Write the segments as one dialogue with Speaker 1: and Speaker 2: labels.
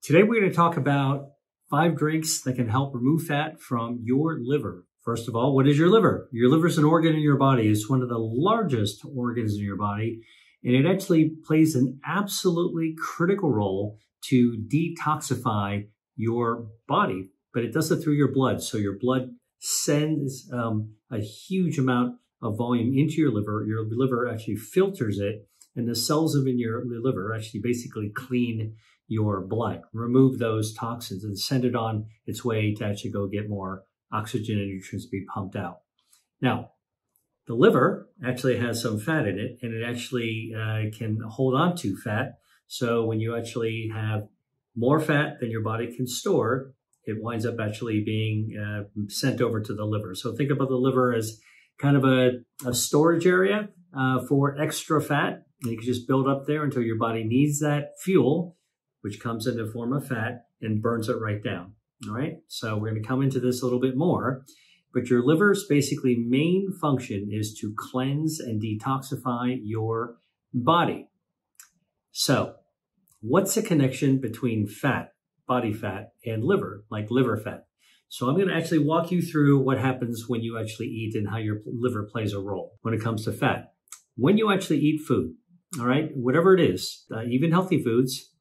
Speaker 1: Today we're going to talk about 5 drinks that can help remove fat from your liver. First of all, what is your liver? Your liver is an organ in your body. It's one of the largest organs in your body, and it actually plays an absolutely critical role to detoxify your body, but it does it through your blood. So your blood sends a huge amount of volume into your liver. Your liver actually filters it, and the cells in your liver actually basically clean your blood, remove those toxins, and send it on its way to actually go get more oxygen and nutrients to be pumped out. Now, the liver actually has some fat in it, and it actually can hold on to fat. So when you actually have more fat than your body can store, it winds up actually being sent over to the liver. So think about the liver as kind of a storage area for extra fat. And you can just build up there until your body needs that fuel, which comes in the form of fat, and burns it right down. All right, so we're going to come into this a little bit more, but your liver's basically main function is to cleanse and detoxify your body. So what's the connection between fat, body fat, and liver, like liver fat? So I'm going to actually walk you through what happens when you actually eat and how your liver plays a role when it comes to fat. When you actually eat food, all right, whatever it is, even healthy foods,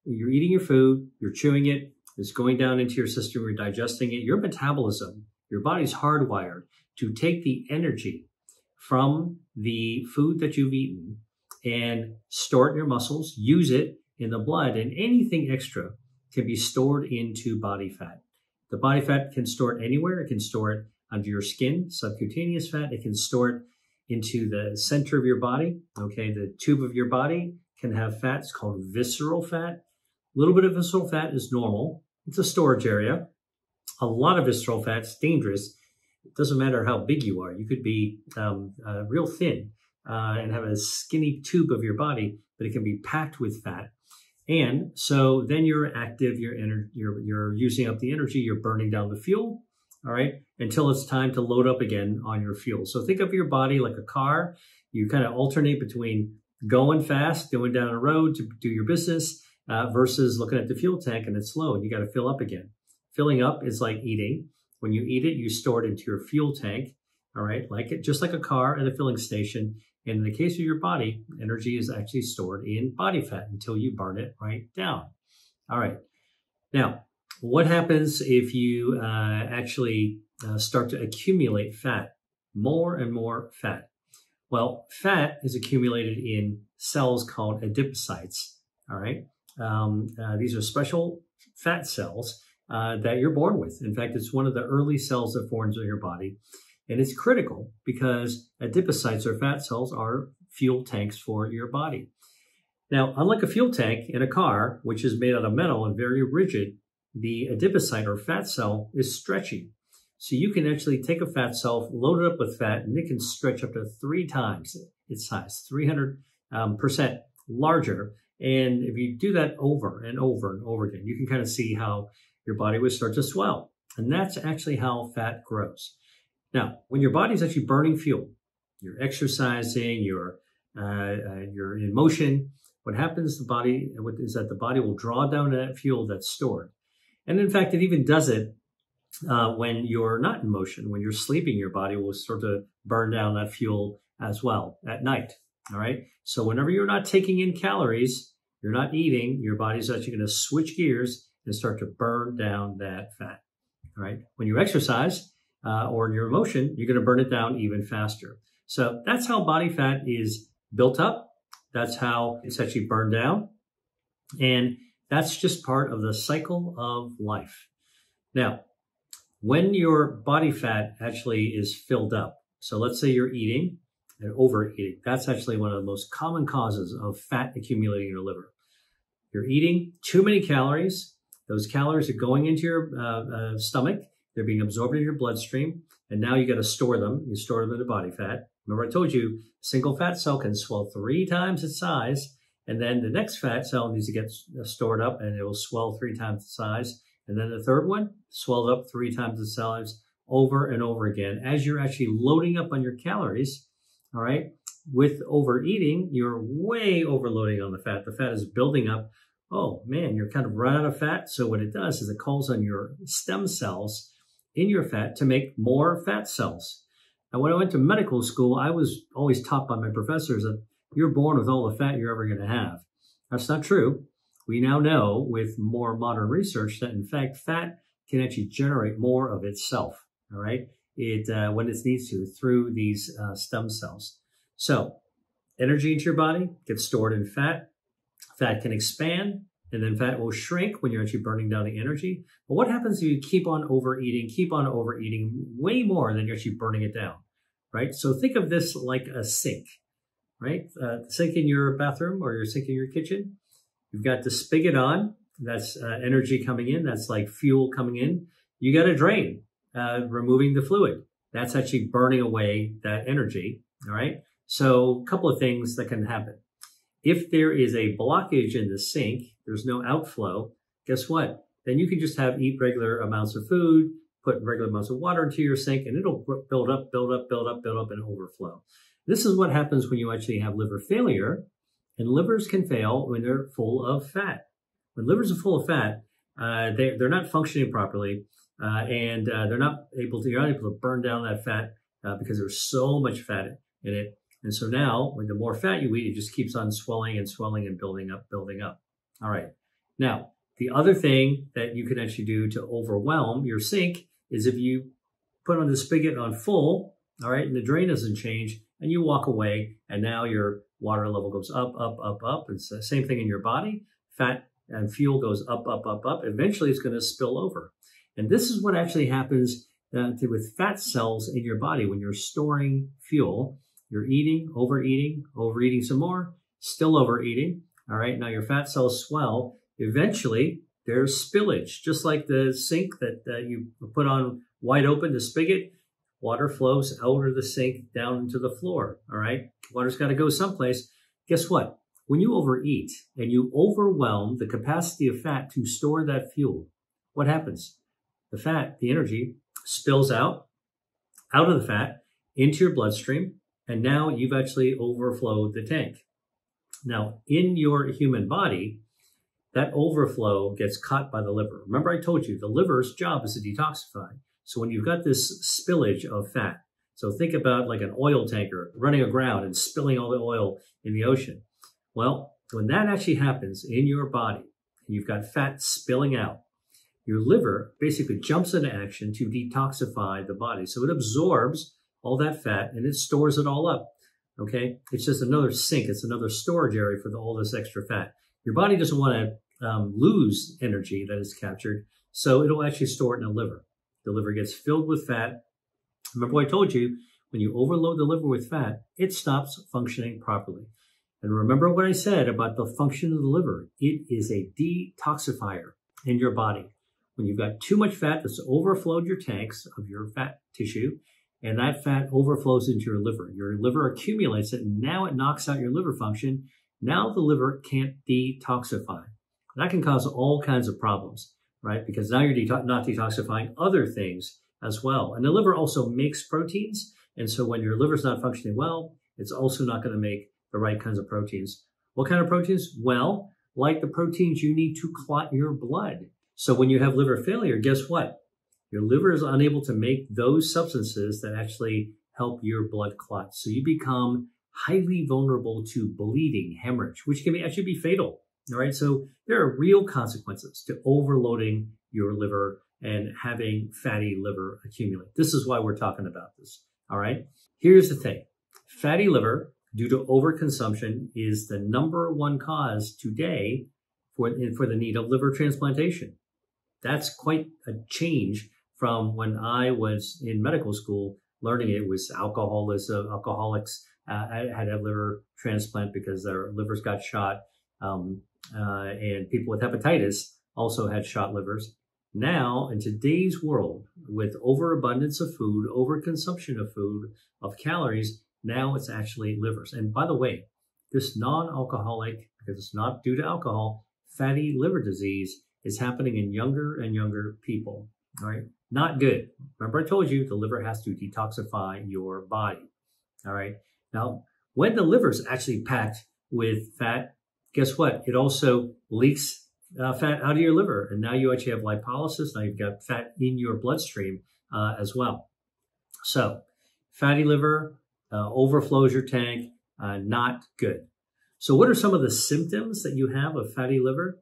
Speaker 1: you're eating your food, you're chewing it, it's going down into your system, you're digesting it. Your metabolism, your body's hardwired to take the energy from the food that you've eaten and store it in your muscles, use it in the blood, and anything extra can be stored into body fat. The body fat can store it anywhere. It can store it under your skin, subcutaneous fat. It can store it into the center of your body. Okay, the tube of your body can have fat. It's called visceral fat. A little bit of visceral fat is normal. It's a storage area. A lot of visceral fat is dangerous. It doesn't matter how big you are. You could be real thin and have a skinny tube of your body, but it can be packed with fat. And so then you're active, you're using up the energy, you're burning down the fuel, all right, until it's time to load up again on your fuel. So think of your body like a car. You kind of alternate between going fast, going down a road to do your business, versus looking at the fuel tank and it's low and you got to fill up again. Filling up is like eating. When you eat it, you store it into your fuel tank, all right, just like a car at a filling station. And in the case of your body, energy is actually stored in body fat until you burn it right down. All right. Now, what happens if you actually start to accumulate fat, more and more fat? Well, fat is accumulated in cells called adipocytes, all right? These are special fat cells that you're born with. In fact, it's one of the early cells that forms in your body. And it's critical because adipocytes or fat cells are fuel tanks for your body. Now, unlike a fuel tank in a car, which is made out of metal and very rigid, the adipocyte or fat cell is stretchy. So you can actually take a fat cell, load it up with fat, and it can stretch up to 3 times its size, 300% larger. And if you do that over and over and over again, you can kind of see how your body would start to swell. And that's actually how fat grows. Now, when your body's actually burning fuel, you're exercising, you're in motion, what happens is that the body will draw down that fuel that's stored. And in fact, it even does it when you're not in motion. When you're sleeping, your body will start to burn down that fuel as well at night. All right. So whenever you're not taking in calories, you're not eating, your body's actually going to switch gears and start to burn down that fat. All right. When you exercise or in your motion, you're going to burn it down even faster. So that's how body fat is built up. That's how it's actually burned down. And that's just part of the cycle of life. Now, when your body fat actually is filled up, so let's say you're eating and overeating, that's actually one of the most common causes of fat accumulating in your liver. You're eating too many calories. Those calories are going into your stomach. They're being absorbed in your bloodstream. And now you got to store them. You store them in the body fat. Remember I told you, single fat cell can swell 3 times its size. And then the next fat cell needs to get stored up and it will swell 3 times the size. And then the third one swelled up 3 times the size over and over again. As you're actually loading up on your calories, all right, with overeating, you're way overloading on the fat. The fat is building up oh man, you're kind of run out of fat. So what it does is it calls on your stem cells in your fat to make more fat cells. And when I went to medical school, I was always taught by my professors that you're born with all the fat you're ever going to have. That's not true. We now know with more modern research that in fact, fat can actually generate more of itself, all right? When it needs to through these stem cells. So energy into your body gets stored in fat. Fat can expand, and then fat will shrink when you're actually burning down the energy. But what happens if you keep on overeating way more than you're actually burning it down, right? So think of this like a sink, right? The sink in your bathroom or your sink in your kitchen. You've got the spigot on. That's energy coming in. That's like fuel coming in. You got a drain, removing the fluid. That's actually burning away that energy, all right? So a couple of things that can happen. If there is a blockage in the sink, there's no outflow, guess what? Then you can just eat regular amounts of food, put regular amounts of water into your sink, and it'll build up, and overflow. This is what happens when you actually have liver failure, and livers can fail when they're full of fat. When livers are full of fat, they're not functioning properly, and you're not able to burn down that fat because there's so much fat in it. And so now, when the more fat you eat, it just keeps on swelling and building up. All right. Now, the other thing that you can actually do to overwhelm your sink is if you put on the spigot on full, all right, and the drain doesn't change, and you walk away, and now your water level goes up. It's the same thing in your body. Fat and fuel goes up. Eventually, it's going to spill over. And this is what actually happens with fat cells in your body when you're storing fuel. You're eating, overeating some more, still overeating. All right, now your fat cells swell. Eventually, there's spillage, just like the sink that you put on wide open, the spigot. Water flows out of the sink down into the floor. All right, water's got to go someplace. Guess what? When you overeat and you overwhelm the capacity of fat to store that fuel, what happens? The fat, the energy, spills out of the fat into your bloodstream. And now you've actually overflowed the tank. Now, in your human body, that overflow gets caught by the liver. Remember I told you the liver's job is to detoxify. So when you've got this spillage of fat, so think about like an oil tanker running aground and spilling all the oil in the ocean. Well, when that actually happens in your body, and you've got fat spilling out, your liver basically jumps into action to detoxify the body. So it absorbs all that fat, and it stores it all up, okay? It's just another sink. It's another storage area for all this extra fat. Your body doesn't want to lose energy that is captured, so it'll actually store it in the liver. The liver gets filled with fat. Remember what I told you, when you overload the liver with fat, it stops functioning properly. And remember what I said about the function of the liver. It is a detoxifier in your body. When you've got too much fat that's overflowed your tanks of your fat tissue, and that fat overflows into your liver accumulates it, and now it knocks out your liver function. Now the liver can't detoxify. That can cause all kinds of problems, right? Because now you're not detoxifying other things as well. And the liver also makes proteins. And so when your liver's not functioning well, it's also not going to make the right kinds of proteins. What kind of proteins? Well, like the proteins you need to clot your blood. So when you have liver failure, guess what? Your liver is unable to make those substances that actually help your blood clot. So you become highly vulnerable to bleeding, hemorrhage, which can actually be fatal. All right. So there are real consequences to overloading your liver and having fatty liver accumulate. This is why we're talking about this. All right. Here's the thing. Fatty liver, due to overconsumption, is the #1 cause today for the need of liver transplantation. That's quite a change from when I was in medical school learning it was alcoholism. Alcoholics had a liver transplant because their livers got shot, and people with hepatitis also had shot livers. Now, in today's world, with overabundance of food, overconsumption of food, of calories, now it's actually livers. And by the way, this non-alcoholic, because it's not due to alcohol, fatty liver disease is happening in younger and younger people. All right. Not good. Remember I told you the liver has to detoxify your body. All right. Now, when the liver is actually packed with fat guess what? It also leaks fat out of your liver. And now you actually have lipolysis. Now you've got fat in your bloodstream as well. So fatty liver overflows your tank, not good. So what are some of the symptoms that you have of fatty liver?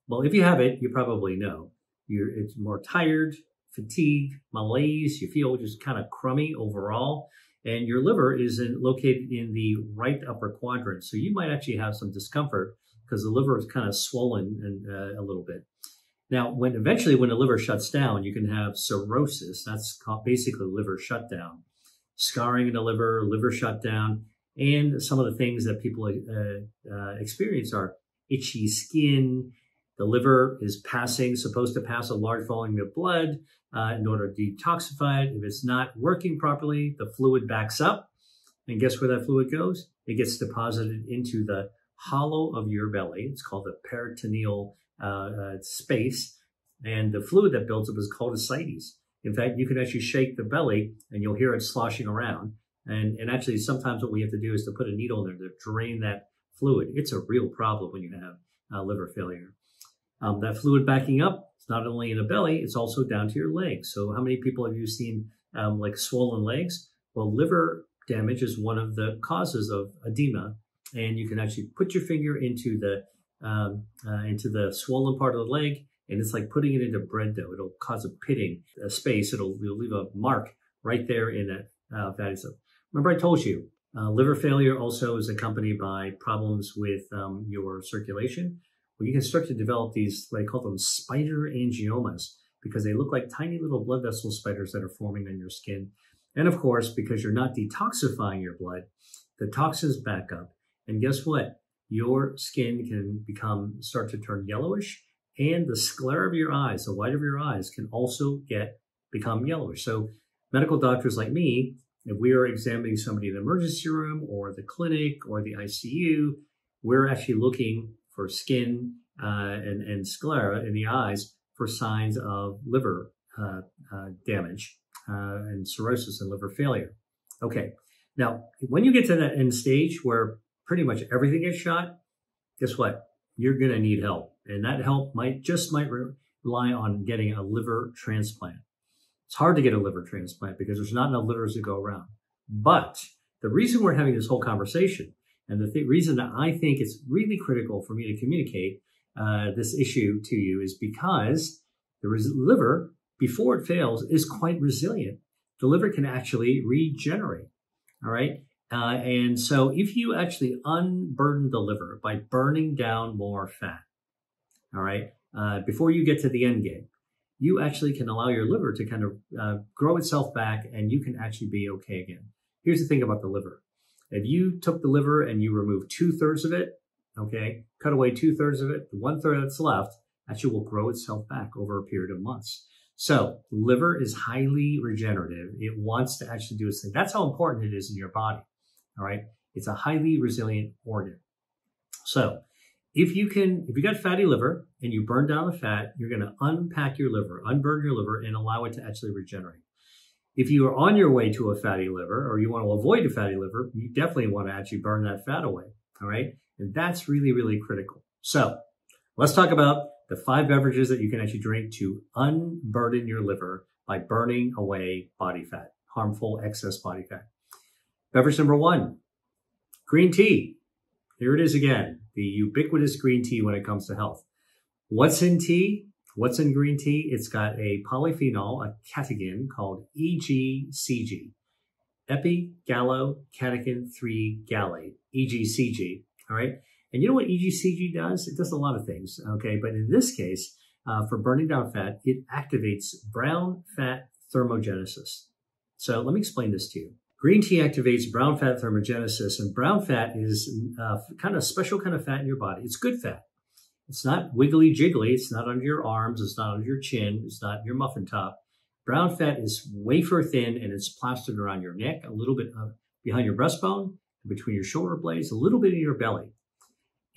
Speaker 1: Well, if you have it, you probably know. It's more tired, fatigue, malaise. You feel just kind of crummy overall. And your liver is located in the right upper quadrant. So you might actually have some discomfort because the liver is kind of swollen and a little bit. Now, eventually when the liver shuts down, you can have cirrhosis. That's called basically liver shutdown. Scarring in the liver, liver shutdown, and some of the things that people experience are itchy skin. The liver is supposed to pass a large volume of blood in order to detoxify it. If it's not working properly, the fluid backs up. And guess where that fluid goes? It gets deposited into the hollow of your belly. It's called the peritoneal space. And the fluid that builds up is called ascites. In fact, you can actually shake the belly and you'll hear it sloshing around. And actually, sometimes what we have to do is to put a needle in there to drain that fluid. It's a real problem when you have liver failure. That fluid backing up, it's not only in the belly, it's also down to your legs. So how many people have you seen like swollen legs? Well, liver damage is one of the causes of edema. And you can actually put your finger into the swollen part of the leg, and it's like putting it into bread dough. It'll cause a pitting space. It'll leave a mark right there in that fatty stuff. Remember I told you, liver failure also is accompanied by problems with your circulation. Well, you can start to develop these, they call them spider angiomas, because they look like tiny little blood vessel spiders that are forming on your skin. And of course, because you're not detoxifying your blood, the toxins back up. And guess what? Your skin can start to turn yellowish, and the sclera of your eyes, the white of your eyes, can also become yellowish. So medical doctors like me, if we are examining somebody in the emergency room or the clinic or the ICU, we're actually looking for skin and sclera in the eyes for signs of liver damage and cirrhosis and liver failure. Okay, now when you get to that end stage where pretty much everything gets shot, guess what? You're going to need help. And that help might rely on getting a liver transplant. It's hard to get a liver transplant because there's not enough livers to go around. But the reason we're having this whole conversation, and the reason that I think it's really critical for me to communicate this issue to you, is because the liver, before it fails, is quite resilient. The liver can actually regenerate, all right? And so if you actually unburden the liver by burning down more fat, all right, before you get to the end game, you actually can allow your liver to kind of grow itself back, and you can actually be okay again. Here's the thing about the liver. If you took the liver and you removed 2/3 of it, okay, cut away 2/3 of it, the 1/3 that's left actually will grow itself back over a period of months. So liver is highly regenerative. It wants to actually do its thing. That's how important it is in your body, all right? It's a highly resilient organ. So if you got fatty liver and you burn down the fat, you're going to unpack your liver, unburn your liver, and allow it to actually regenerate. If you are on your way to a fatty liver, or you want to avoid a fatty liver, you definitely want to actually burn that fat away, all right? And that's really, really critical. So let's talk about the 5 beverages that you can actually drink to unburden your liver by burning away body fat, harmful excess body fat. Beverage number 1, green tea. Here it is again, the ubiquitous green tea when it comes to health. What's in tea? What's in green tea? It's got a polyphenol, a catechin called EGCG, epigallocatechin-3 gallate, EGCG, all right? And you know what EGCG does? It does a lot of things, okay? But in this case, for burning down fat, it activates brown fat thermogenesis. So let me explain this to you. Green tea activates brown fat thermogenesis, and brown fat is kind of special kind of fat in your body. It's good fat. It's not wiggly jiggly. It's not under your arms. It's not under your chin. It's not your muffin top. Brown fat is wafer thin, and it's plastered around your neck, a little bit behind your breastbone, between your shoulder blades, a little bit in your belly.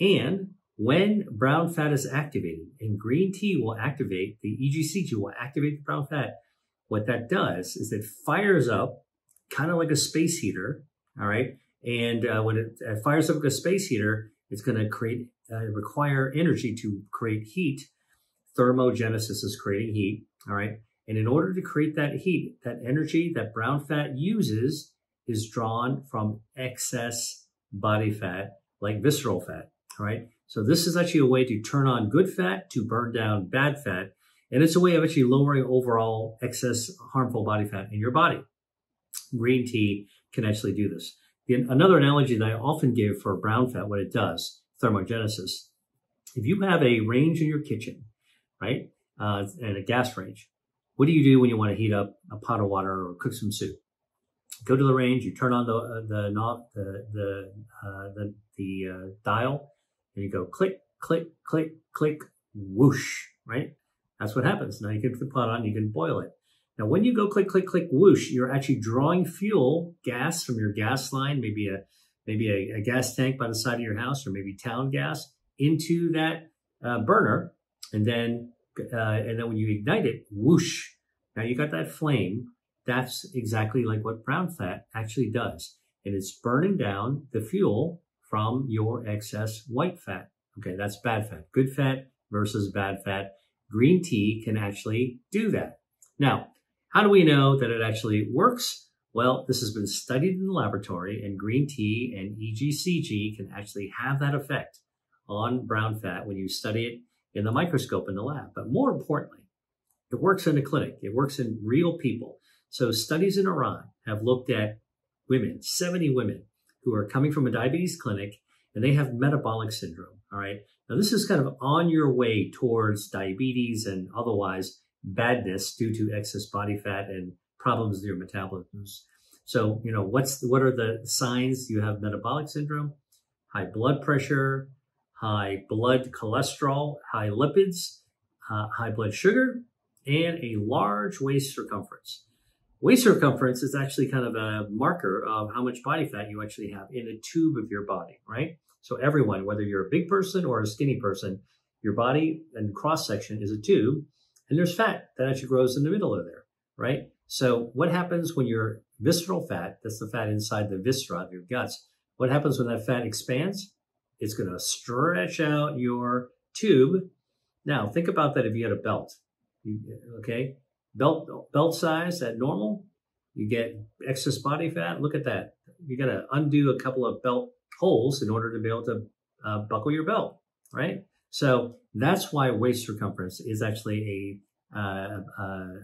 Speaker 1: And when brown fat is activated, and green tea will activate, the EGCG will activate the brown fat, what that does is it fires up kind of like a space heater, all right? And when it fires up like a space heater, It's going to require energy to create heat. Thermogenesis is creating heat, all right? And in order to create that heat, that energy that brown fat uses is drawn from excess body fat, like visceral fat, all right? So this is actually a way to turn on good fat to burn down bad fat. And it's a way of actually lowering overall excess harmful body fat in your body. Green tea can actually do this. Another analogy that I often give for brown fat, what it does, thermogenesis. If you have a range in your kitchen, right, and a gas range, what do you do when you want to heat up a pot of water or cook some soup? Go to the range, you turn on the knob, the dial, and you go click, click, click, click, whoosh, right? That's what happens. Now you can put the pot on, you can boil it. Now, when you go click, click, click, whoosh, you're actually drawing fuel, gas from your gas line, maybe a gas tank by the side of your house, or maybe town gas, into that burner, and then when you ignite it, whoosh. Now you got that flame. That's exactly like what brown fat actually does, and it's burning down the fuel from your excess white fat. Okay, that's bad fat. Good fat versus bad fat. Green tea can actually do that. Now, how do we know that it actually works? Well, this has been studied in the laboratory, and green tea and EGCG can actually have that effect on brown fat when you study it in the microscope in the lab. But more importantly, it works in the clinic. It works in real people. So studies in Iran have looked at women, 70 women, who are coming from a diabetes clinic, and they have metabolic syndrome, all right? Now, this is kind of on your way towards diabetes and otherwise badness due to excess body fat and problems with your metabolisms. So, you know, what are the signs you have metabolic syndrome? High blood pressure, high blood cholesterol, high lipids, high blood sugar, and a large waist circumference. Waist circumference is actually kind of a marker of how much body fat you actually have in a tube of your body, right? So everyone, whether you're a big person or a skinny person, your body and cross-section is a tube, and there's fat that actually grows in the middle of there, right? So what happens when your visceral fat, that's the fat inside the viscera of your guts, what happens when that fat expands? It's going to stretch out your tube. Now, think about that if you had a belt, okay? Belt size at normal, you get excess body fat. Look at that. You got to undo a couple of belt holes in order to be able to buckle your belt, right? So that's why waist circumference is actually a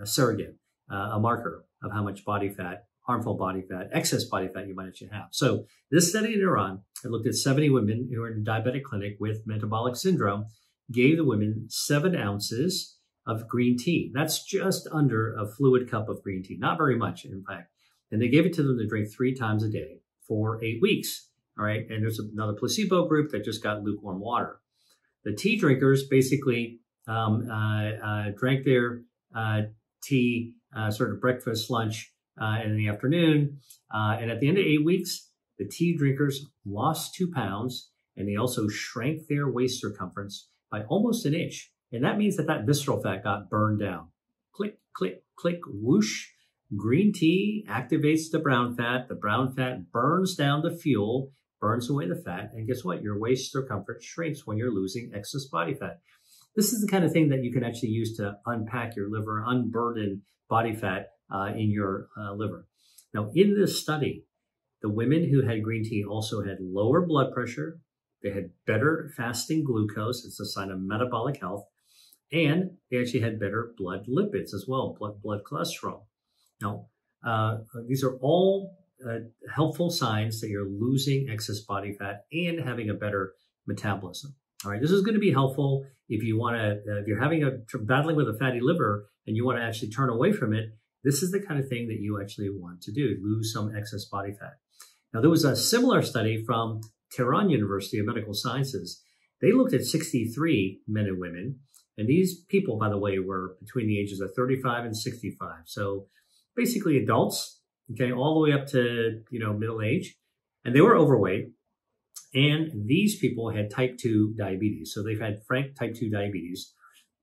Speaker 1: surrogate, a marker of how much body fat, harmful body fat, excess body fat you might actually have. So this study in Iran, it looked at 70 women who were in a diabetic clinic with metabolic syndrome, gave the women 7 ounces of green tea. That's just under a fluid cup of green tea, not very much, in fact. And they gave it to them to drink 3 times a day for 8 weeks, all right? And there's another placebo group that just got lukewarm water. The tea drinkers basically drank their tea sort of breakfast, lunch, and in the afternoon. And at the end of 8 weeks, the tea drinkers lost 2 pounds, and they also shrank their waist circumference by almost an inch. And that means that that visceral fat got burned down. Click, click, click, whoosh. Green tea activates the brown fat. The brown fat burns down the fuel, burns away the fat. And guess what? Your waist circumference shrinks when you're losing excess body fat. This is the kind of thing that you can actually use to unpack your liver, unburden body fat in your liver. Now, in this study, the women who had green tea also had lower blood pressure. They had better fasting glucose. It's a sign of metabolic health. And they actually had better blood lipids as well, blood cholesterol. Now, these are all helpful signs that you're losing excess body fat and having a better metabolism. All right, this is going to be helpful if you want to, if you're battling with a fatty liver and you want to actually turn away from it. This is the kind of thing that you actually want to do, lose some excess body fat. Now, there was a similar study from Tehran University of Medical Sciences. They looked at 63 men and women. And these people, by the way, were between the ages of 35 and 65. So basically adults, okay, all the way up to, middle age. And they were overweight. And these people had type 2 diabetes. So they've had frank type 2 diabetes.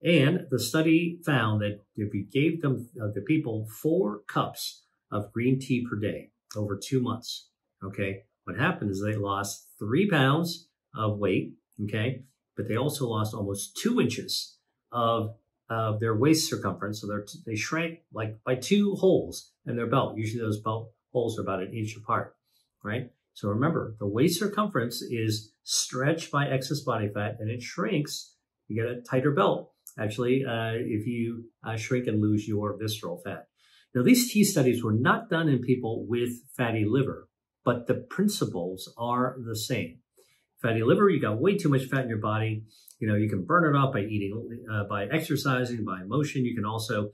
Speaker 1: And the study found that if you gave them, the people, 4 cups of green tea per day over 2 months, okay, what happened is they lost 3 pounds of weight, okay? But they also lost almost 2 inches of their waist circumference. So they shrank like by 2 holes in their belt. Usually those belt holes are about 1 inch apart, right? So remember, the waist circumference is stretched by excess body fat and it shrinks. You get a tighter belt, actually, if you shrink and lose your visceral fat. Now, these tea studies were not done in people with fatty liver, but the principles are the same. Fatty liver, you got way too much fat in your body. You know, you can burn it off by eating, by exercising, by motion. You can also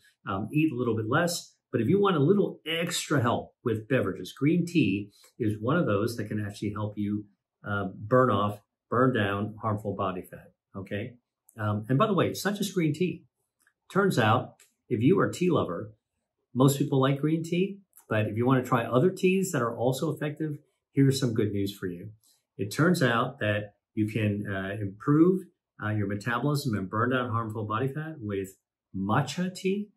Speaker 1: eat a little bit less. But if you want a little extra help with beverages, green tea is one of those that can actually help you burn down harmful body fat, okay? And by the way, it's not just green tea. Turns out, if you are a tea lover, most people like green tea, but if you want to try other teas that are also effective, here's some good news for you. It turns out that you can improve your metabolism and burn down harmful body fat with matcha tea.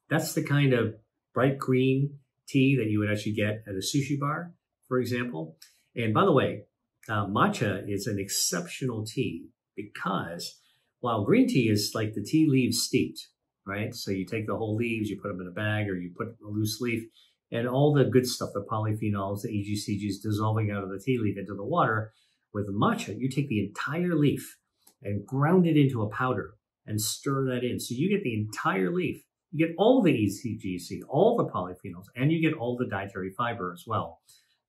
Speaker 1: That's the kind of bright green tea that you would actually get at a sushi bar, for example. And by the way, matcha is an exceptional tea because while green tea is like the tea leaves steeped, right? So you take the whole leaves, you put them in a bag, or you put a loose leaf, and all the good stuff, the polyphenols, the EGCGs dissolving out of the tea leaf into the water. With matcha, you take the entire leaf and ground it into a powder and stir that in. So you get the entire leaf. You get all the EGCG, all the polyphenols, and you get all the dietary fiber as well.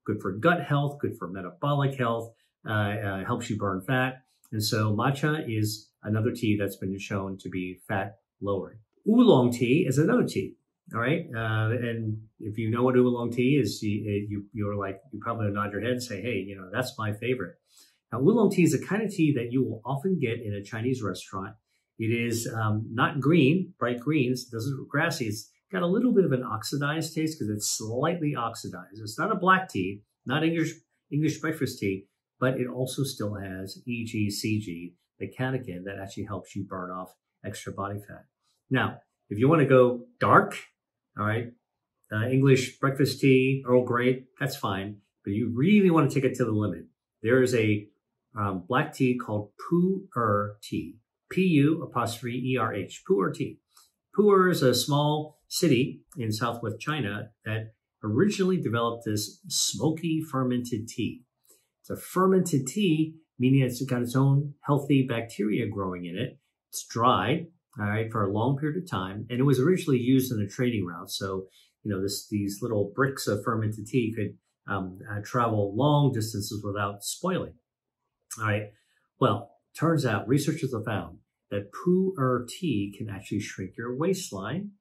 Speaker 1: Good for gut health, good for metabolic health, helps you burn fat. And so matcha is another tea that's been shown to be fat lowering. Oolong tea is another tea. All right. And if you know what oolong tea is, you're like, you probably nod your head and say, hey, that's my favorite. Now, oolong tea is a kind of tea that you will often get in a Chinese restaurant. It is not green, bright greens. It doesn't look grassy. It's got a little bit of an oxidized taste because it's slightly oxidized. It's not a black tea, not English breakfast tea, but it also still has EGCG, the catechin that actually helps you burn off extra body fat. Now, if you want to go dark, all right, English breakfast tea, Earl Grey, that's fine. But you really want to take it to the limit. There is a black tea called Pu'er tea. P-U''ERH, Pu'er tea. Pu'er is a small city in southwest China that originally developed this smoky fermented tea. It's a fermented tea, meaning it's got its own healthy bacteria growing in it. It's dry, all right, for a long period of time. And it was originally used in a trading route. So, these little bricks of fermented tea could travel long distances without spoiling. All right. Well, turns out researchers have found that Pu'er tea can actually shrink your waistline.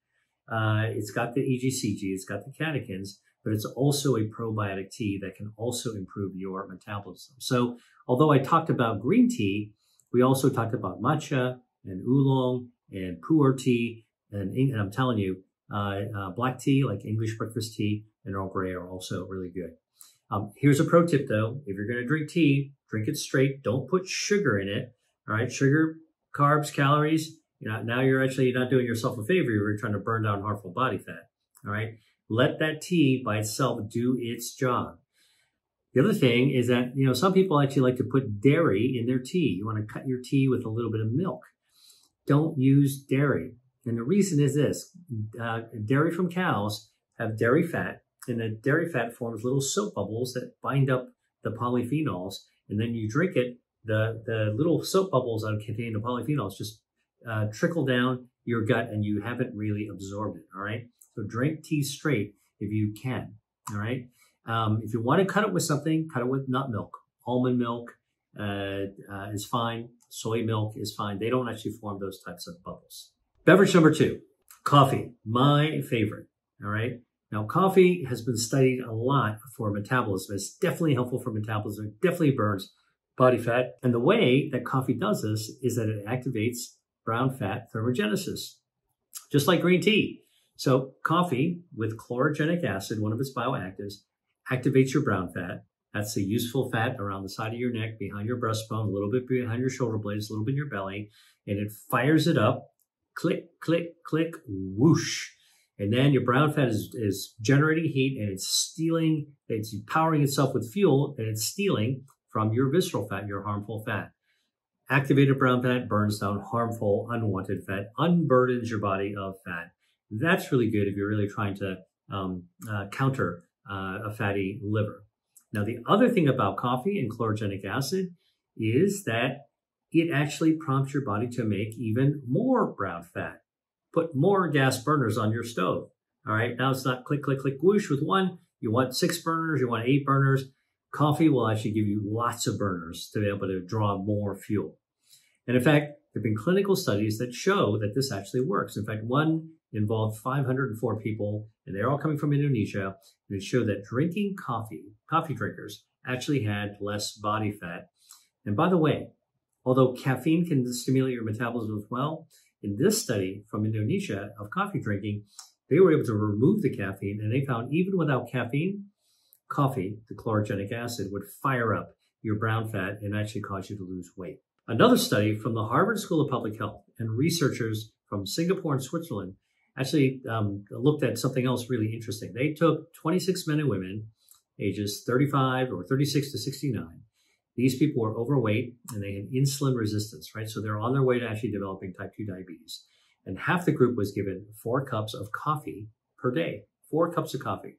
Speaker 1: It's got the EGCG, it's got the catechins, but it's also a probiotic tea that can also improve your metabolism. So although I talked about green tea, we also talked about matcha and oolong and Pu'er tea. And I'm telling you, black tea, like English breakfast tea, and Earl Grey are also really good. Here's a pro tip though. If you're going to drink tea, drink it straight. Don't put sugar in it. All right. Sugar, carbs, calories. Now you're not doing yourself a favor. You're trying to burn down harmful body fat. All right. Let that tea by itself do its job. The other thing is that, some people actually like to put dairy in their tea. You want to cut your tea with a little bit of milk. Don't use dairy. And the reason is this, dairy from cows have dairy fat, and the dairy fat forms little soap bubbles that bind up the polyphenols. And then you drink it, the little soap bubbles that contain the polyphenols just trickle down your gut and you haven't really absorbed it, all right? So drink tea straight if you can, all right? If you want to cut it with something, cut it with nut milk. Almond milk is fine. Soy milk is fine. They don't actually form those types of bubbles. Beverage number 2, coffee, my favorite, all right? Now, coffee has been studied a lot for metabolism. It's definitely helpful for metabolism. It definitely burns body fat. And the way that coffee does this is that it activates brown fat thermogenesis, just like green tea. So coffee with chlorogenic acid, one of its bioactives, activates your brown fat. That's the useful fat around the side of your neck, behind your breastbone, a little bit behind your shoulder blades, a little bit in your belly, and it fires it up. Click, click, click, whoosh. And then your brown fat is generating heat and it's powering itself with fuel and it's stealing from your visceral fat, your harmful fat. Activated brown fat burns down harmful, unwanted fat, unburdens your body of fat. That's really good if you're really trying to counter a fatty liver. Now, the other thing about coffee and chlorogenic acid is that it actually prompts your body to make even more brown fat. Put more gas burners on your stove. All right, now it's not click, click, click, whoosh with one. You want 6 burners, you want 8 burners. Coffee will actually give you lots of burners to be able to draw more fuel. And in fact, there have been clinical studies that show that this actually works. In fact, one involved 504 people, and they're all coming from Indonesia, and it showed that drinking coffee drinkers actually had less body fat. And by the way, although caffeine can stimulate your metabolism as well, in this study from Indonesia of coffee drinking, they were able to remove the caffeine, and they found even without caffeine, coffee, the chlorogenic acid, would fire up your brown fat and actually cause you to lose weight. Another study from the Harvard School of Public Health and researchers from Singapore and Switzerland actually looked at something else really interesting. They took 26 men and women, ages 35 or 36 to 69. These people were overweight and they had insulin resistance, right? So they're on their way to actually developing type 2 diabetes. And half the group was given 4 cups of coffee per day, 4 cups of coffee.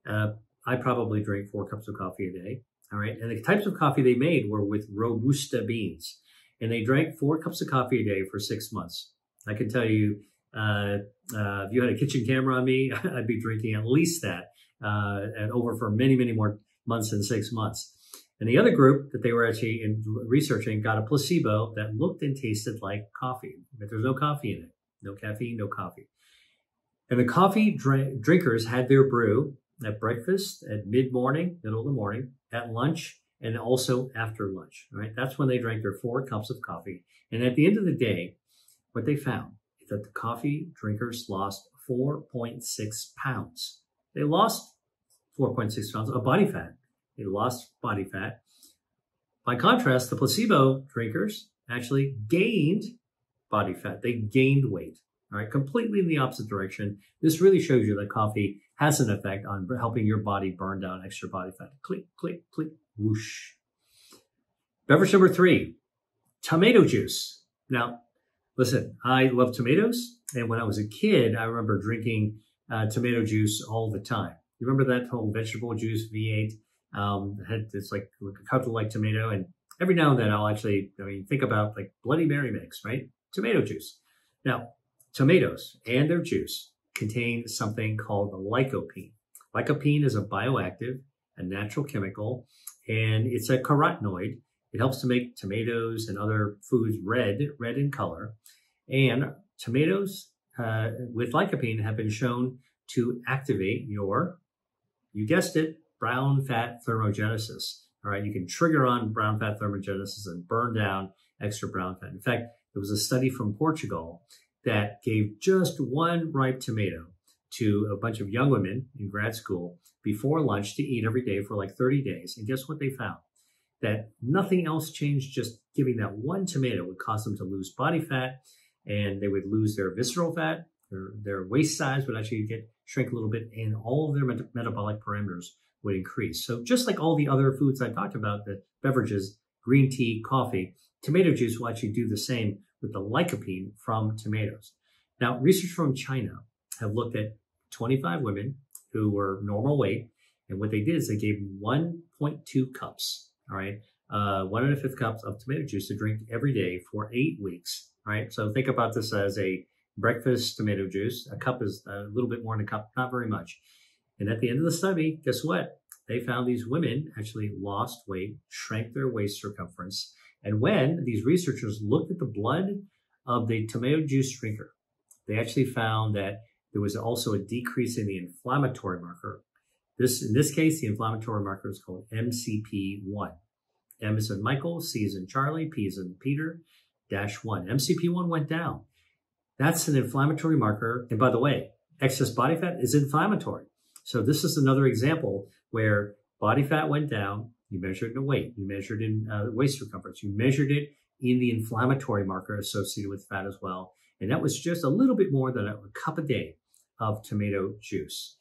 Speaker 1: I probably drink 4 cups of coffee a day, all right? And the types of coffee they made were with Robusta beans. And they drank 4 cups of coffee a day for 6 months. I can tell you, if you had a kitchen camera on me, I'd be drinking at least that and over for many, many more months than 6 months. And the other group that they were actually researching got a placebo that looked and tasted like coffee, but there's no coffee in it. No caffeine, no coffee. And the coffee drinkers had their brew at breakfast, at mid-morning, middle of the morning, at lunch, and also after lunch, right? That's when they drank their 4 cups of coffee. And at the end of the day, what they found is that the coffee drinkers lost 4.6 pounds. They lost 4.6 pounds of body fat. They lost body fat. By contrast, the placebo drinkers actually gained body fat. They gained weight, all right, completely in the opposite direction. This really shows you that coffee has an effect on helping your body burn down extra body fat. Click, click, click, whoosh. Beverage number 3, tomato juice. Now, listen, I love tomatoes. And when I was a kid, I remember drinking tomato juice all the time. You remember that whole vegetable juice, V8? Had this like cut like tomato, and every now and then I'll actually, think about like Bloody Mary mix, right? Tomato juice. Now, tomatoes and their juice contain something called lycopene. Lycopene is a bioactive, a natural chemical, and it's a carotenoid. It helps to make tomatoes and other foods red in color. And tomatoes with lycopene have been shown to activate your, you guessed it, brown fat thermogenesis. All right, you can trigger on brown fat thermogenesis and burn down extra brown fat. In fact, there was a study from Portugal that gave just 1 ripe tomato to a bunch of young women in grad school before lunch to eat every day for like 30 days. And guess what they found? That nothing else changed, just giving that 1 tomato would cause them to lose body fat, and they would lose their visceral fat, their waist size would actually shrink a little bit, and all of their metabolic parameters would increase. So just like all the other foods I talked about, the beverages, green tea, coffee, tomato juice will actually do the same with the lycopene from tomatoes. Now, research from China have looked at 25 women who were normal weight, and what they did is they gave 1.2 cups, all right, 1 1/5 cups of tomato juice to drink every day for 8 weeks, right? So think about this as a breakfast tomato juice. A cup is a little bit more than a cup, not very much. And at the end of the study, guess what? They found these women actually lost weight, shrank their waist circumference. And when these researchers looked at the blood of the tomato juice drinker, they actually found that there was also a decrease in the inflammatory marker. In this case, the inflammatory marker is called MCP1. M is in Michael, C is in Charlie, P is in Peter, -1. MCP1 went down. That's an inflammatory marker. And by the way, excess body fat is inflammatory. So this is another example where body fat went down. You measured it in weight. You measured in waist circumference. You measured it in the inflammatory marker associated with fat as well. And that was just a little bit more than a cup a day of tomato juice.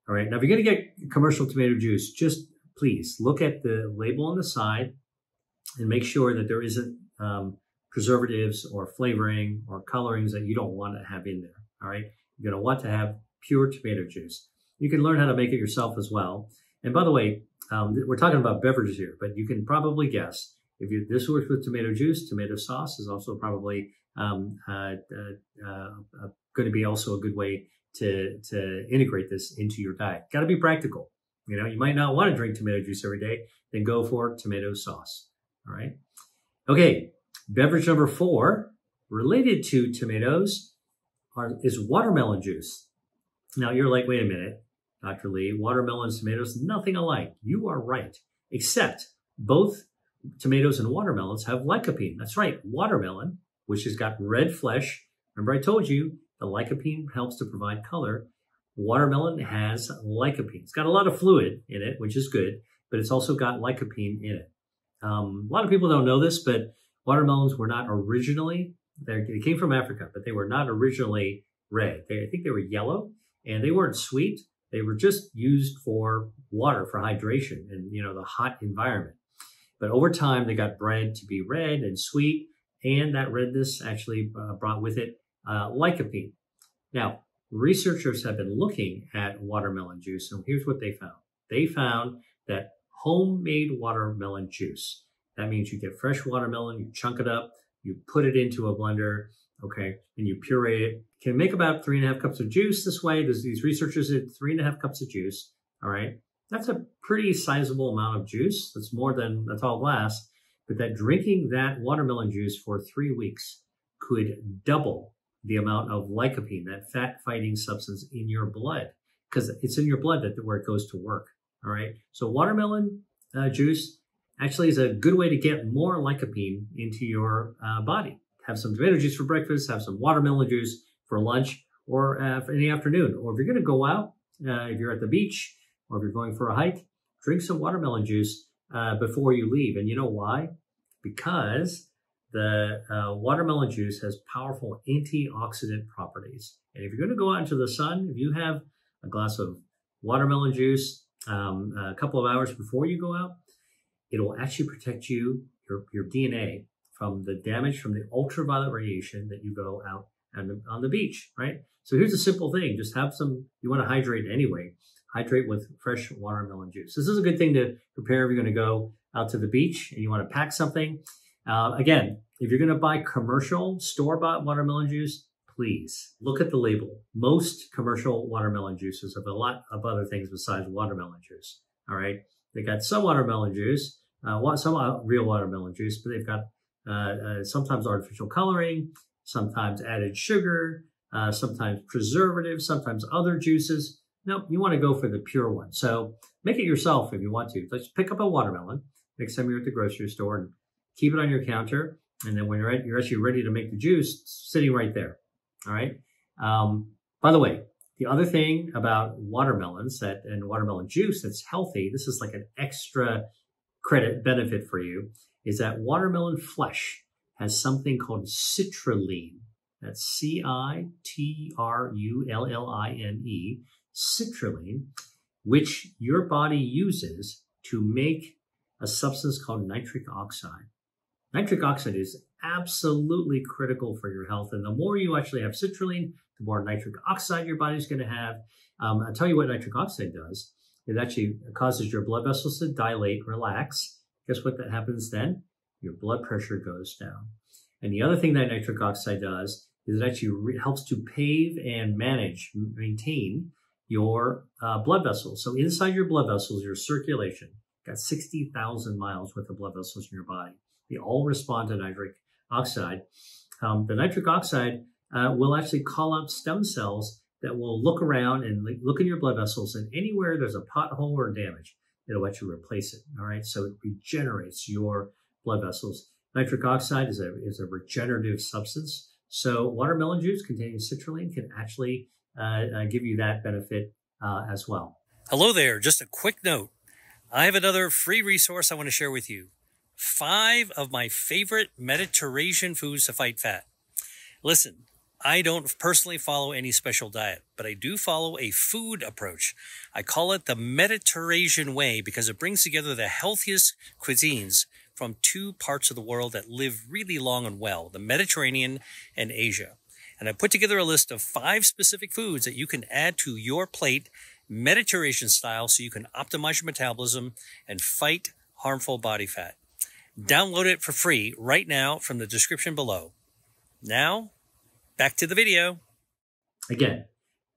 Speaker 1: All right. Now, if you're going to get commercial tomato juice, just please look at the label on the side and make sure that there isn't preservatives or flavoring or colorings that you don't want to have in there. All right. You're going to want to have pure tomato juice. You can learn how to make it yourself as well. And by the way, we're talking about beverages here, but you can probably guess if this works with tomato juice, tomato sauce is also probably going to be also a good way to integrate this into your diet. Got to be practical. You know, you might not want to drink tomato juice every day, then go for tomato sauce. All right. Okay. Beverage number 4, related to tomatoes, is watermelon juice. Now you're like, wait a minute, Dr. Lee, watermelon and tomatoes, nothing alike. You are right, except both tomatoes and watermelons have lycopene. That's right, watermelon, which has got red flesh. Remember I told you the lycopene helps to provide color. Watermelon has lycopene. It's got a lot of fluid in it, which is good, but it's also got lycopene in it. A lot of people don't know this, but watermelons were not originally, they came from Africa, but they were not originally red. I think they were yellow, and they weren't sweet. They were just used for water, for hydration in, you know, the hot environment. But over time, they got bred to be red and sweet, and that redness actually brought with it lycopene. Now, researchers have been looking at watermelon juice, and here's what they found. They found that homemade watermelon juice, that means you get fresh watermelon, you chunk it up, you put it into a blender, okay, and you puree it. Can make about 3.5 cups of juice this way. These researchers did 3.5 cups of juice, all right? That's a pretty sizable amount of juice. That's more than a tall glass. But that drinking that watermelon juice for 3 weeks could double the amount of lycopene, that fat-fighting substance in your blood, because it's in your blood where it goes to work, all right? So watermelon juice actually is a good way to get more lycopene into your body. Have some tomato juice for breakfast, have some watermelon juice for lunch or in the afternoon. Or if you're going to go out, if you're at the beach or if you're going for a hike, drink some watermelon juice before you leave. And you know why? Because the watermelon juice has powerful antioxidant properties. And if you're going to go out into the sun, if you have a glass of watermelon juice a couple of hours before you go out, it will actually protect you, your DNA, from the damage from the ultraviolet radiation that you go out on the beach, right? So here's a simple thing. Just have some, you want to hydrate anyway. Hydrate with fresh watermelon juice. This is a good thing to prepare if you're going to go out to the beach and you want to pack something. Again, if you're going to buy commercial store-bought watermelon juice, please look at the label. Most commercial watermelon juices have a lot of other things besides watermelon juice, all right? They got some watermelon juice, some real watermelon juice, but they've got sometimes artificial coloring, sometimes added sugar, sometimes preservatives, sometimes other juices. No, you want to go for the pure one. So make it yourself if you want to. Let's pick up a watermelon next time you're at the grocery store and keep it on your counter. And then when you're actually ready to make the juice, it's sitting right there. All right. By the way, the other thing about watermelons and watermelon juice that's healthy, this is like an extra credit benefit for you, is that watermelon flesh has something called citrulline. That's C-I-T-R-U-L-L-I-N-E, citrulline, which your body uses to make a substance called nitric oxide. Nitric oxide is absolutely critical for your health. And the more you actually have citrulline, the more nitric oxide your body's going to have. I'll tell you what nitric oxide does. It actually causes your blood vessels to dilate, relax. Guess what that happens then? Your blood pressure goes down. And the other thing that nitric oxide does is it actually helps to pave and maintain your blood vessels. So inside your blood vessels, your circulation, got 60,000 miles worth of blood vessels in your body. They all respond to nitric oxide. The nitric oxide will actually call up stem cells that will look around and look in your blood vessels, and anywhere there's a pothole or damage, it'll actually replace it. All right, so it regenerates your blood vessels. Nitric oxide is a regenerative substance. So watermelon juice containing citrulline can actually give you that benefit as well.
Speaker 2: Hello there. Just a quick note. I have another free resource I want to share with you. 5 of my favorite Mediterranean foods to fight fat. Listen, I don't personally follow any special diet, but I do follow a food approach. I call it the Mediterranean way because it brings together the healthiest cuisines from two parts of the world that live really long and well, the Mediterranean and Asia. And I put together a list of 5 specific foods that you can add to your plate Mediterranean style so you can optimize your metabolism and fight harmful body fat. Download it for free right now from the description below. Now, back to the video.
Speaker 1: Again,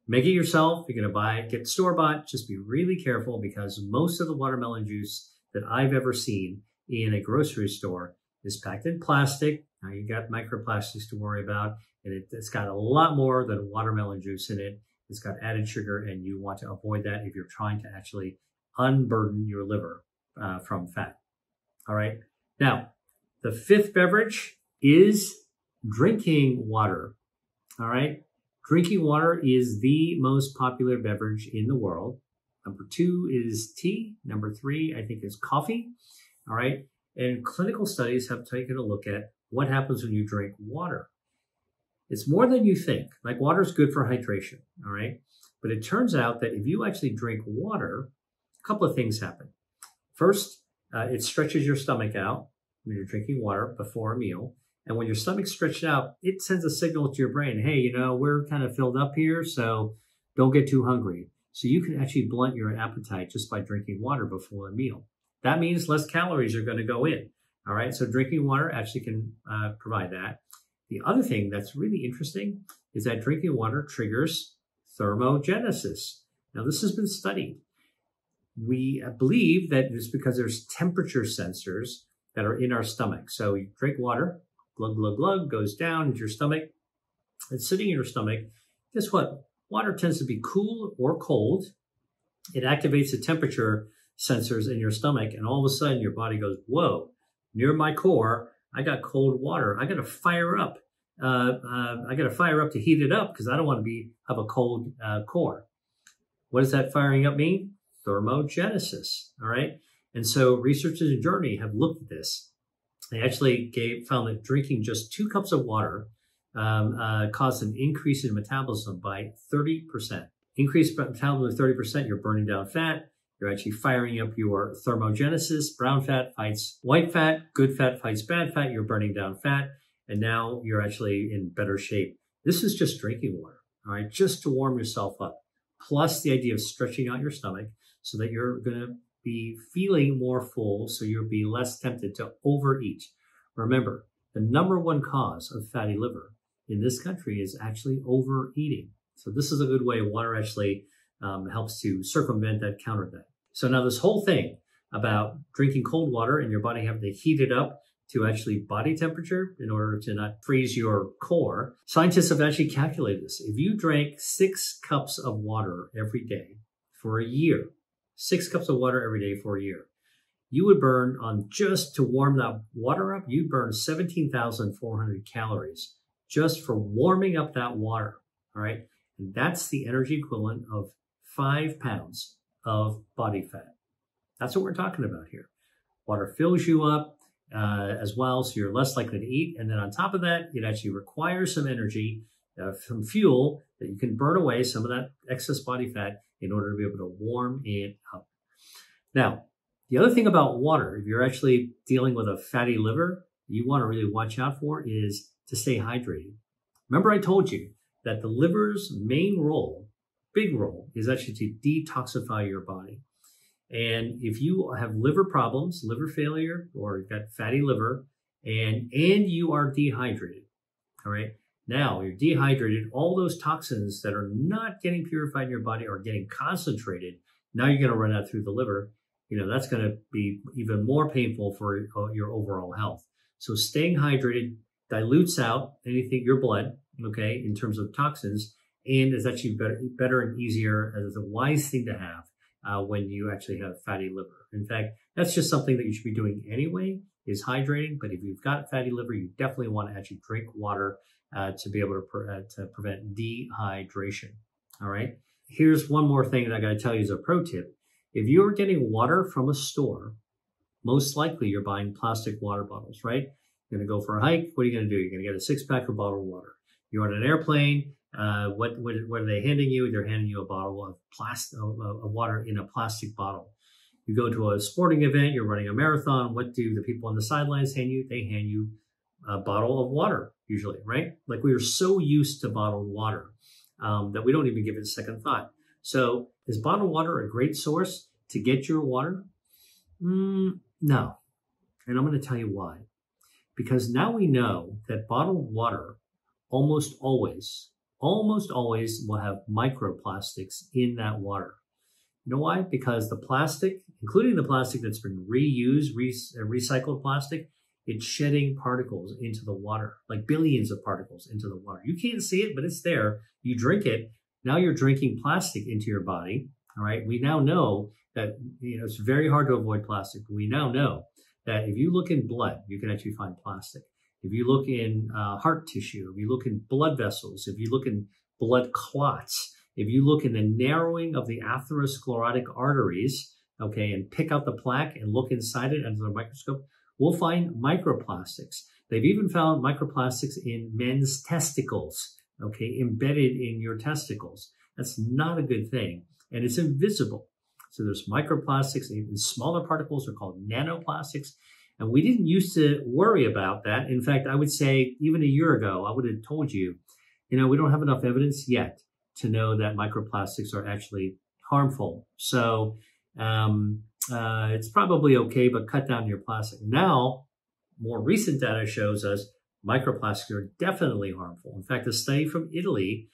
Speaker 1: make it yourself. You're going to get store-bought. Just be really careful because most of the watermelon juice that I've ever seen in a grocery store is packed in plastic. Now you got microplastics to worry about, and it's got a lot more than watermelon juice in it. It's got added sugar, and you want to avoid that if you're trying to actually unburden your liver from fat. All right. Now, the 5th beverage is drinking water. All right. Drinking water is the most popular beverage in the world. Number 2 is tea. Number 3, I think, is coffee. All right. And clinical studies have taken a look at what happens when you drink water. It's more than you think. Like, water is good for hydration. All right. But it turns out that if you actually drink water, a couple of things happen. First, it stretches your stomach out when you're drinking water before a meal. And when your stomach's stretched out, it sends a signal to your brain, hey, you know, we're kind of filled up here, so don't get too hungry. So you can actually blunt your appetite just by drinking water before a meal. That means less calories are going to go in. All right, so drinking water actually can provide that. The other thing that's really interesting is that drinking water triggers thermogenesis. Now, this has been studied. We believe that it's because there's temperature sensors that are in our stomach. So you drink water, glug, glug, glug, goes down into your stomach. It's sitting in your stomach. Guess what? Water tends to be cool or cold. It activates the temperature sensors in your stomach, and all of a sudden your body goes, whoa, near my core, I got cold water. I got to fire up. I got to fire up to heat it up because I don't want to have a cold core. What does that firing up mean? Thermogenesis, all right? And so researchers in Germany have looked at this. They actually found that drinking just 2 cups of water caused an increase in metabolism by 30%. Increased metabolism by 30%, you're burning down fat. You're actually firing up your thermogenesis. Brown fat fights white fat. Good fat fights bad fat. You're burning down fat. And now you're actually in better shape. This is just drinking water, all right? Just to warm yourself up. Plus the idea of stretching out your stomach so that you're going to be feeling more full, so you'll be less tempted to overeat. Remember, the #1 cause of fatty liver in this country is actually overeating. So this is a good way water actually helps to circumvent that, counter that. So now this whole thing about drinking cold water and your body having to heat it up to actually body temperature in order to not freeze your core, scientists have actually calculated this. If you drank 6 cups of water every day for a year, 6 cups of water every day for a year, you would burn, on just to warm that water up, you'd burn 17,400 calories just for warming up that water, all right? And that's the energy equivalent of 5 pounds of body fat. That's what we're talking about here. Water fills you up as well, so you're less likely to eat. And then on top of that, it actually requires some energy, some fuel that you can burn away some of that excess body fat in order to be able to warm it up. Now, the other thing about water, if you're actually dealing with a fatty liver, you want to really watch out for is to stay hydrated. Remember I told you that the liver's main role, big role, is actually to detoxify your body. And if you have liver problems, liver failure, or you've got fatty liver, and you are dehydrated, all right? Now you're dehydrated, all those toxins that are not getting purified in your body are getting concentrated. Now you're going to run out through the liver. You know, that's going to be even more painful for your overall health. So staying hydrated dilutes out anything, your blood, okay, in terms of toxins, and is actually better and easier, as a wise thing to have when you actually have fatty liver. In fact, that's just something that you should be doing anyway, is hydrating. But if you've got fatty liver, you definitely want to actually drink water to be able to prevent dehydration. All right. Here's one more thing that I got to tell you as a pro tip. If you're getting water from a store, most likely you're buying plastic water bottles, right? You're going to go for a hike. What are you going to do? You're going to get a 6-pack of bottled water. You're on an airplane. What are they handing you? They're handing you a bottle of of water in a plastic bottle. You go to a sporting event, you're running a marathon. What do the people on the sidelines hand you? They hand you a bottle of water, usually, right? Like we are so used to bottled water that we don't even give it a second thought. So is bottled water a great source to get your water? No. And I'm going to tell you why. Because now we know that bottled water almost always will have microplastics in that water. You know why? Because the plastic, including the plastic that's been reused, recycled plastic, it's shedding particles into the water, like billions of particles into the water. You can't see it, but it's there. You drink it. Now you're drinking plastic into your body. All right. We now know that, it's very hard to avoid plastic. But we now know that if you look in blood, you can actually find plastic. If you look in heart tissue, if you look in blood vessels, if you look in blood clots, if you look in the narrowing of the atherosclerotic arteries, okay, and pick out the plaque and look inside it under the microscope, we'll find microplastics. They've even found microplastics in men's testicles, okay, embedded in your testicles. That's not a good thing, and it's invisible. So there's microplastics, even smaller particles are called nanoplastics. And we didn't used to worry about that. In fact, I would say even a year ago, I would have told you, we don't have enough evidence yet to know that microplastics are actually harmful. So it's probably okay, but cut down your plastic. Now, more recent data shows us microplastics are definitely harmful. In fact, a study from Italy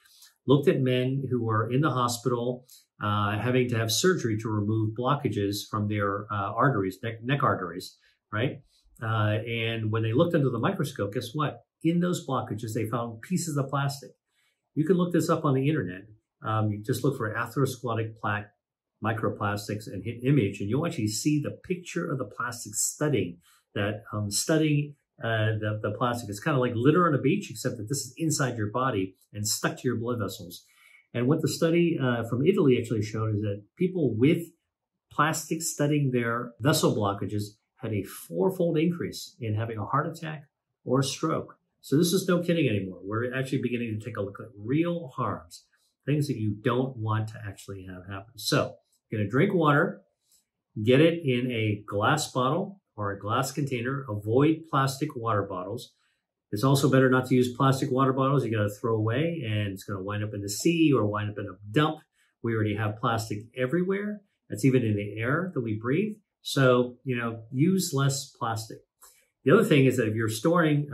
Speaker 1: looked at men who were in the hospital having to have surgery to remove blockages from their arteries, neck arteries, right? And when they looked under the microscope, guess what? In those blockages, they found pieces of plastic. You can look this up on the internet. You just look for atherosclerotic plaque microplastics and hit image, and you'll actually see the picture of the plastic studying that the plastic. It's kind of like litter on a beach, except that this is inside your body and stuck to your blood vessels. And what the study from Italy actually showed is that people with plastic studying their vessel blockages had a 4-fold increase in having a heart attack or a stroke. So this is no kidding anymore. We're actually beginning to take a look at real harms, things that you don't want to actually have happen. So you're going to drink water, get it in a glass bottle or a glass container. Avoid plastic water bottles. It's also better not to use plastic water bottles you got to throw away, and it's going to wind up in the sea or wind up in a dump. We already have plastic everywhere. That's even in the air that we breathe. So, use less plastic. The other thing is that if you're storing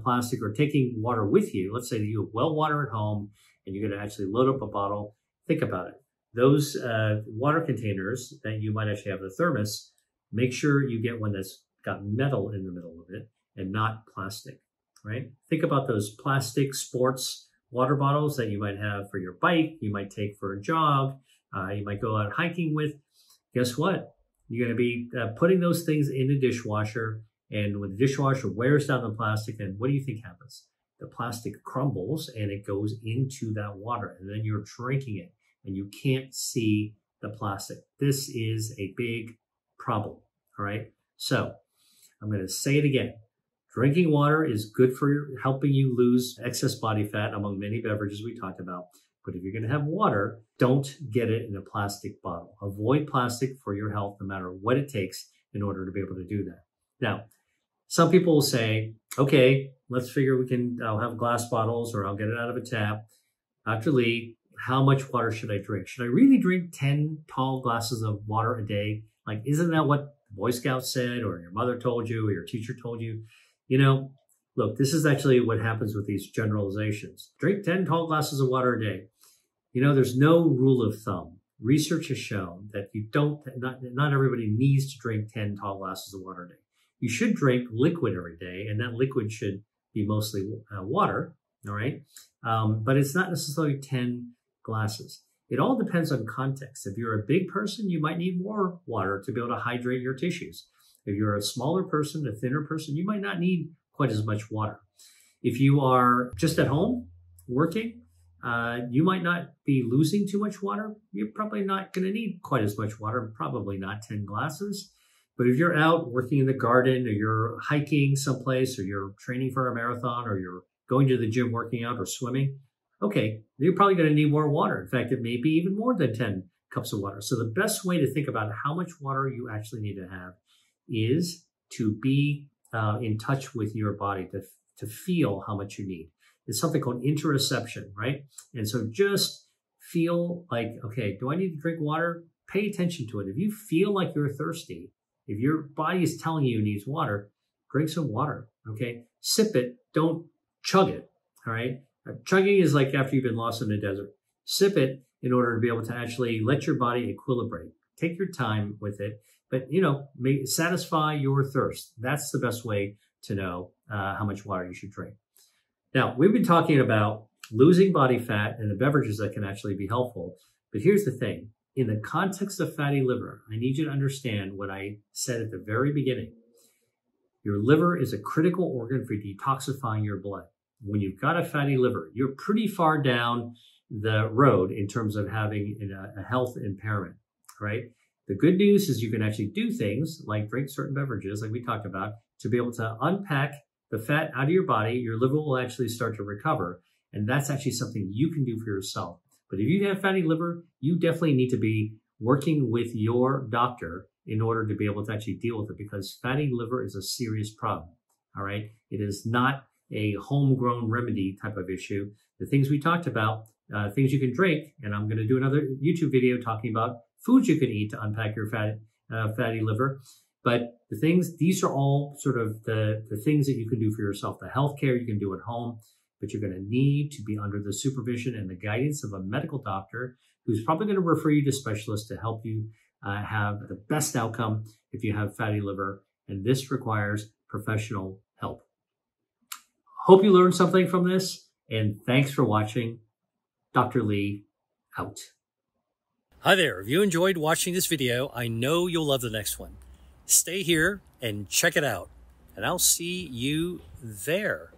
Speaker 1: plastic or taking water with you, let's say that you have well water at home and you're going to actually load up a bottle, think about it. Those water containers that you might actually have the thermos, make sure you get one that's got metal in the middle of it and not plastic, right? Think about those plastic sports water bottles that you might have for your bike, you might take for a jog, you might go out hiking with. Guess what? You're going to be putting those things in the dishwasher, and when the dishwasher wears down the plastic, then what do you think happens? The plastic crumbles and it goes into that water, and then you're drinking it and you can't see the plastic. This is a big problem, all right? So I'm going to say it again. Drinking water is good for helping you lose excess body fat among many beverages we talked about. But if you're going to have water, don't get it in a plastic bottle. Avoid plastic for your health, no matter what it takes in order to be able to do that. Now, some people will say, okay, let's figure I'll have glass bottles or I'll get it out of a tap. Dr. Lee, how much water should I drink? Should I really drink 10 tall glasses of water a day? Like, isn't that what the Boy Scouts said, or your mother told you, or your teacher told you? Look, this is actually what happens with these generalizations. Drink 10 tall glasses of water a day. There's no rule of thumb. Research has shown that not everybody needs to drink 10 tall glasses of water a day. You should drink liquid every day, and that liquid should be mostly water, all right? But it's not necessarily 10 glasses. It all depends on context. If you're a big person, you might need more water to be able to hydrate your tissues. If you're a smaller person, a thinner person, you might not need quite as much water. If you are just at home working, you might not be losing too much water. You're probably not going to need quite as much water, probably not 10 glasses. But if you're out working in the garden, or you're hiking someplace, or you're training for a marathon, or you're going to the gym, working out, or swimming, okay, you're probably going to need more water. In fact, it may be even more than 10 cups of water. So the best way to think about how much water you actually need to have is to be in touch with your body, to feel how much you need. It's something called interoception, right? And so just feel like, okay, do I need to drink water? Pay attention to it. If you feel like you're thirsty, if your body is telling you it needs water, drink some water, okay? Sip it, don't chug it, all right? Chugging is like after you've been lost in the desert. Sip it in order to be able to actually let your body equilibrate. Take your time with it, but, satisfy your thirst. That's the best way to know how much water you should drink. Now, we've been talking about losing body fat and the beverages that can actually be helpful. But here's the thing. In the context of fatty liver, I need you to understand what I said at the very beginning. Your liver is a critical organ for detoxifying your blood. When you've got a fatty liver, you're pretty far down the road in terms of having a health impairment, right? The good news is you can actually do things like drink certain beverages, like we talked about, to be able to unpack the fat out of your body. Your liver will actually start to recover. And that's actually something you can do for yourself. But if you have fatty liver, you definitely need to be working with your doctor in order to be able to actually deal with it, because fatty liver is a serious problem, all right? It is not a homegrown remedy type of issue. The things we talked about, things you can drink, and I'm going to do another YouTube video talking about foods you can eat to unpack your fatty liver. But the things, these are all sort of the things that you can do for yourself. The healthcare you can do at home, but you're going to need to be under the supervision and the guidance of a medical doctor who's probably going to refer you to specialists to help you have the best outcome if you have fatty liver. And this requires professional help. Hope you learned something from this, and thanks for watching. Dr. Lee, out.
Speaker 2: Hi there. If you enjoyed watching this video, I know you'll love the next one. Stay here and check it out, and I'll see you there.